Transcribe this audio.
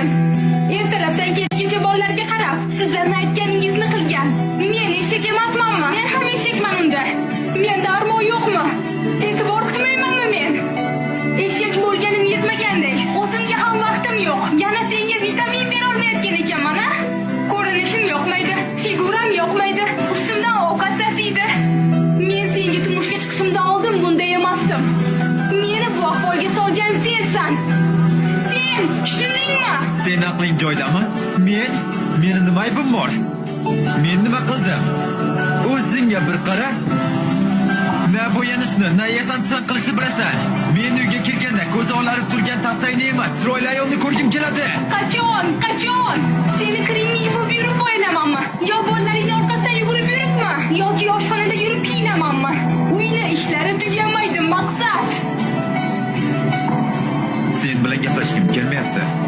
men. Ertalabdan kechgacha bolalarga qarab, sizlarning aytganingizni qilgan. Men eshak emasmanmi? Men ham eshakman unda. Menda armon yo'qmi? E'tibor qilmaymanmi men? Eshak bo'lganim yetmagandek, o'zimga ham vaqtim yo'q. Yana senga vitamin bera olmayotgan ekanman, ha? Ko'rinishim yoqmaydi, figuram yoqmaydi, ustimdan ovqat sasiydi. Men senga turmushga chiqishimdan oldin bunday emasdim. Meni bu ahvolga solgan sensan. Sen, tushundingmi? Sen aqling joyidami? Meni nima aybim bor? Men nima qildim? O'zingga bir qara. Na bo'yanishni, na yasan-tusan qilishni bilasan. Men uyga kirganda ko'z olarib turgan taftayni emas, chiroyli ayolni ko'rgim keladi. Qachon? Seni kiringni yuvib yurib o'ynamanmi? Yo bolalaringning orqasidan yugurib yuribmi? Yoki oshxonada yurib kiyinamanmi? Uyni ishlari tugamaydi, maqsad. Sen bilan gaplashgim kelmayapti.